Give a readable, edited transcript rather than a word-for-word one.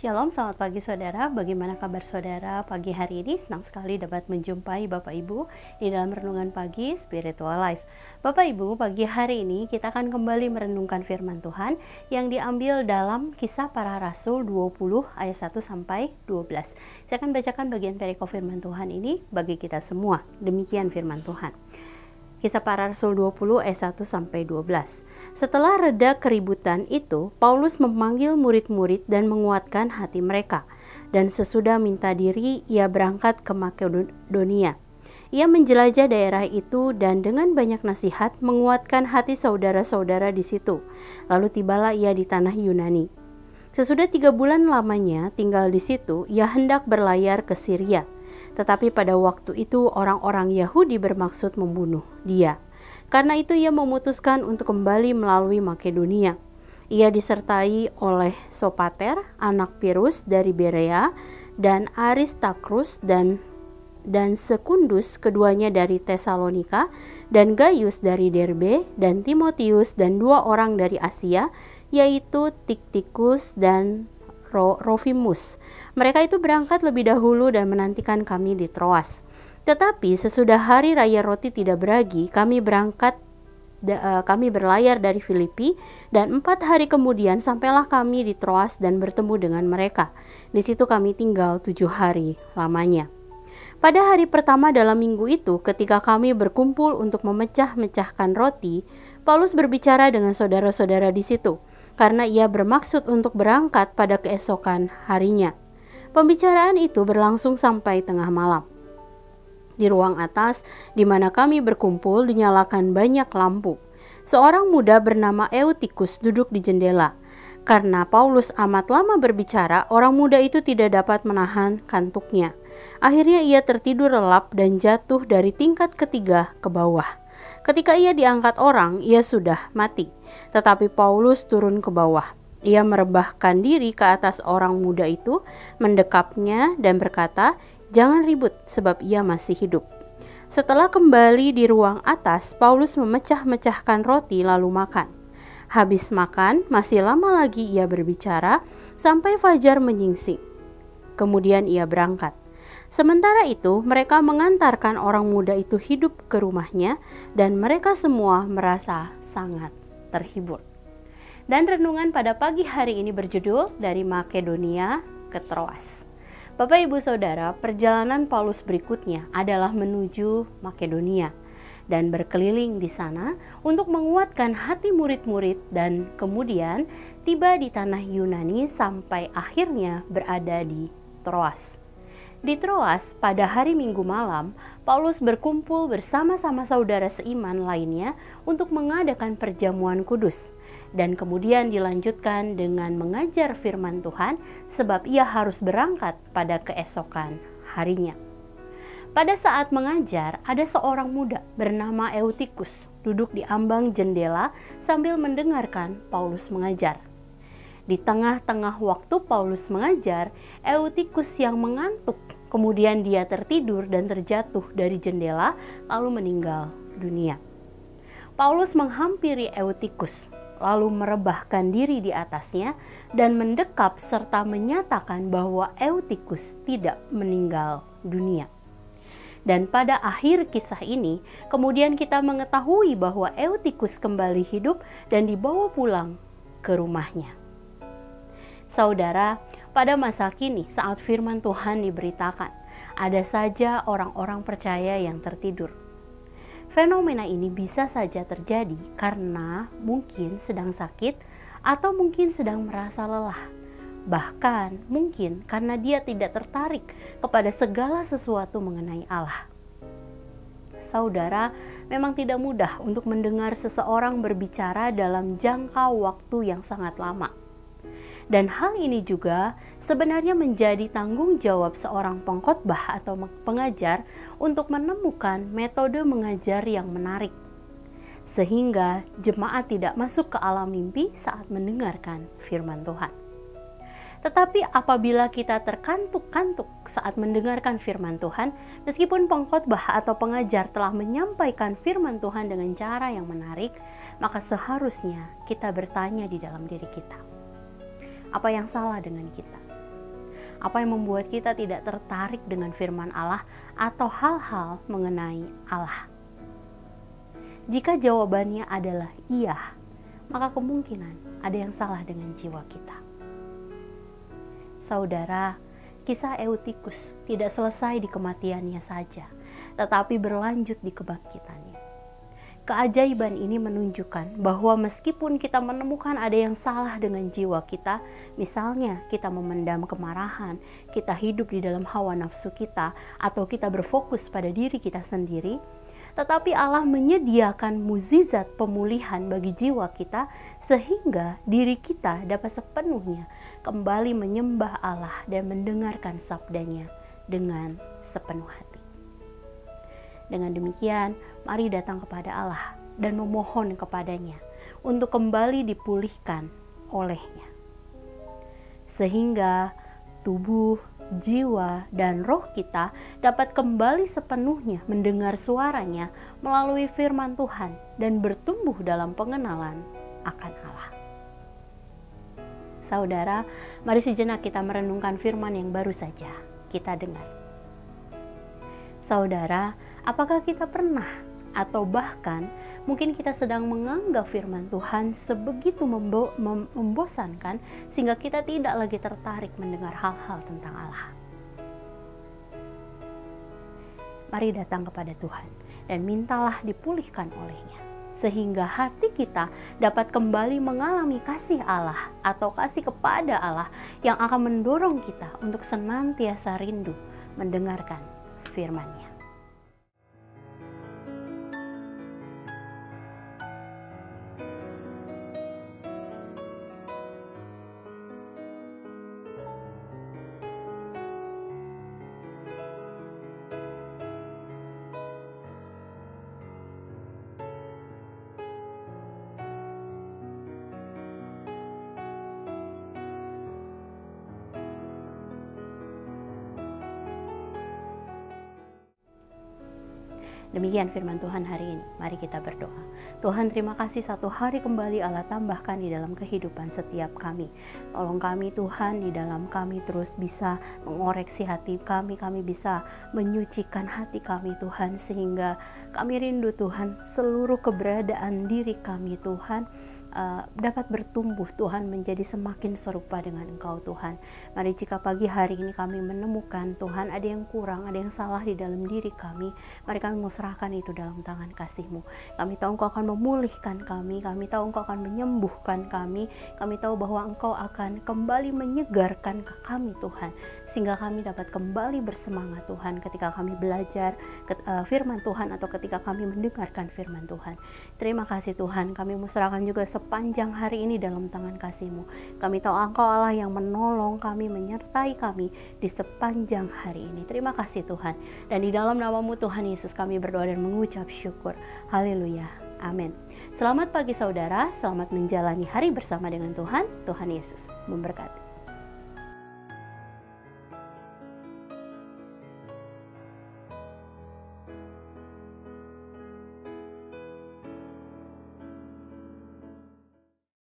Shalom, selamat pagi saudara. Bagaimana kabar saudara pagi hari ini? Senang sekali dapat menjumpai Bapak Ibu di dalam renungan pagi Spiritual Life. Bapak Ibu, pagi hari ini kita akan kembali merenungkan firman Tuhan yang diambil dalam Kisah Para Rasul 20 ayat 1 sampai 12. Saya akan bacakan bagian perikop firman Tuhan ini bagi kita semua. Demikian firman Tuhan. Kisah Para Rasul 20 ayat 1 sampai 12. Setelah reda keributan itu, Paulus memanggil murid-murid dan menguatkan hati mereka. Dan sesudah minta diri, ia berangkat ke Makedonia. Ia menjelajah daerah itu dan dengan banyak nasihat menguatkan hati saudara-saudara di situ. Lalu tibalah ia di tanah Yunani. Sesudah 3 bulan lamanya tinggal di situ, ia hendak berlayar ke Syria. Tetapi pada waktu itu orang-orang Yahudi bermaksud membunuh dia. Karena itu ia memutuskan untuk kembali melalui Makedonia. Ia disertai oleh Sopater, anak Pirus dari Berea, dan Aristarchus dan Sekundus, keduanya dari Tesalonika, dan Gaius dari Derbe, dan Timotius dan 2 orang dari Asia, yaitu Tiktikus dan Rofimus. Mereka itu berangkat lebih dahulu dan menantikan kami di Troas. Tetapi sesudah hari raya roti tidak beragi, kami berlayar dari Filipi, dan 4 hari kemudian sampailah kami di Troas dan bertemu dengan mereka. Di situ kami tinggal 7 hari lamanya. Pada hari pertama dalam minggu itu, ketika kami berkumpul untuk memecah-mecahkan roti, Paulus berbicara dengan saudara-saudara di situ, karena ia bermaksud untuk berangkat pada keesokan harinya. Pembicaraan itu berlangsung sampai tengah malam. Di ruang atas, di mana kami berkumpul, dinyalakan banyak lampu. Seorang muda bernama Eutikus duduk di jendela. Karena Paulus amat lama berbicara, orang muda itu tidak dapat menahan kantuknya. Akhirnya ia tertidur lelap dan jatuh dari tingkat ketiga ke bawah. Ketika ia diangkat orang, ia sudah mati. Tetapi Paulus turun ke bawah. Ia merebahkan diri ke atas orang muda itu, mendekapnya dan berkata, "Jangan ribut, sebab ia masih hidup." Setelah kembali di ruang atas, Paulus memecah-mecahkan roti lalu makan. Habis makan, masih lama lagi ia berbicara sampai fajar menyingsing. Kemudian ia berangkat. Sementara itu, mereka mengantarkan orang muda itu hidup ke rumahnya dan mereka semua merasa sangat terhibur. Dan renungan pada pagi hari ini berjudul Dari Makedonia ke Troas. Bapak Ibu Saudara, perjalanan Paulus berikutnya adalah menuju Makedonia dan berkeliling di sana untuk menguatkan hati murid-murid dan kemudian tiba di tanah Yunani sampai akhirnya berada di Troas. Di Troas, pada hari Minggu malam, Paulus berkumpul bersama-sama saudara seiman lainnya untuk mengadakan perjamuan kudus. Dan kemudian dilanjutkan dengan mengajar firman Tuhan sebab ia harus berangkat pada keesokan harinya. Pada saat mengajar, ada seorang muda bernama Eutikus duduk di ambang jendela sambil mendengarkan Paulus mengajar. Di tengah-tengah waktu Paulus mengajar, Eutikus yang mengantuk, kemudian dia tertidur dan terjatuh dari jendela lalu meninggal dunia. Paulus menghampiri Eutikus, lalu merebahkan diri di atasnya dan mendekap serta menyatakan bahwa Eutikus tidak meninggal dunia. Dan pada akhir kisah ini, kemudian kita mengetahui bahwa Eutikus kembali hidup dan dibawa pulang ke rumahnya. Saudara, pada masa kini saat firman Tuhan diberitakan, ada saja orang-orang percaya yang tertidur. Fenomena ini bisa saja terjadi karena mungkin sedang sakit atau mungkin sedang merasa lelah. Bahkan mungkin karena dia tidak tertarik kepada segala sesuatu mengenai Allah. Saudara, memang tidak mudah untuk mendengar seseorang berbicara dalam jangka waktu yang sangat lama. Dan hal ini juga sebenarnya menjadi tanggung jawab seorang pengkhotbah atau pengajar untuk menemukan metode mengajar yang menarik, sehingga jemaat tidak masuk ke alam mimpi saat mendengarkan firman Tuhan. Tetapi apabila kita terkantuk-kantuk saat mendengarkan firman Tuhan, meskipun pengkhotbah atau pengajar telah menyampaikan firman Tuhan dengan cara yang menarik, maka seharusnya kita bertanya di dalam diri kita, apa yang salah dengan kita? Apa yang membuat kita tidak tertarik dengan firman Allah atau hal-hal mengenai Allah? Jika jawabannya adalah iya, maka kemungkinan ada yang salah dengan jiwa kita. Saudara, kisah Eutikus tidak selesai di kematiannya saja, tetapi berlanjut di kebangkitannya. Keajaiban ini menunjukkan bahwa meskipun kita menemukan ada yang salah dengan jiwa kita, misalnya kita memendam kemarahan, kita hidup di dalam hawa nafsu kita, atau kita berfokus pada diri kita sendiri, tetapi Allah menyediakan mukjizat pemulihan bagi jiwa kita sehingga diri kita dapat sepenuhnya kembali menyembah Allah dan mendengarkan sabdanya dengan sepenuh hati. Dengan demikian, mari datang kepada Allah dan memohon kepadanya untuk kembali dipulihkan olehnya. Sehingga tubuh, jiwa, dan roh kita dapat kembali sepenuhnya mendengar suaranya melalui firman Tuhan dan bertumbuh dalam pengenalan akan Allah. Saudara, mari sejenak kita merenungkan firman yang baru saja kita dengar. Saudara, apakah kita pernah atau bahkan mungkin kita sedang menganggap firman Tuhan sebegitu membosankan sehingga kita tidak lagi tertarik mendengar hal-hal tentang Allah? Mari datang kepada Tuhan dan mintalah dipulihkan olehnya, sehingga hati kita dapat kembali mengalami kasih Allah atau kasih kepada Allah yang akan mendorong kita untuk senantiasa rindu mendengarkan firman-Nya. Demikian firman Tuhan hari ini. Mari kita berdoa. Tuhan, terima kasih satu hari kembali Allah tambahkan di dalam kehidupan setiap kami. Tolong kami Tuhan, di dalam kami terus bisa mengoreksi hati kami bisa menyucikan hati kami Tuhan, sehingga kami rindu Tuhan seluruh keberadaan diri kami Tuhan dapat bertumbuh Tuhan, menjadi semakin serupa dengan Engkau Tuhan. Mari jika pagi hari ini kami menemukan Tuhan ada yang kurang, ada yang salah di dalam diri kami, mari kami mau serahkan itu dalam tangan kasih-Mu. Kami tahu Engkau akan memulihkan kami tahu Engkau akan menyembuhkan kami tahu bahwa Engkau akan kembali menyegarkan kami Tuhan, sehingga kami dapat kembali bersemangat Tuhan ketika kami belajar firman Tuhan atau ketika kami mendengarkan firman Tuhan. Terima kasih Tuhan, kami mau serahkan juga sepanjang hari ini dalam tangan kasih-Mu. Kami tahu Engkau Allah yang menolong kami, menyertai kami di sepanjang hari ini. Terima kasih Tuhan. Dan di dalam nama-Mu Tuhan Yesus kami berdoa dan mengucap syukur. Haleluya. Amin. Selamat pagi saudara, selamat menjalani hari bersama dengan Tuhan. Tuhan Yesus memberkati.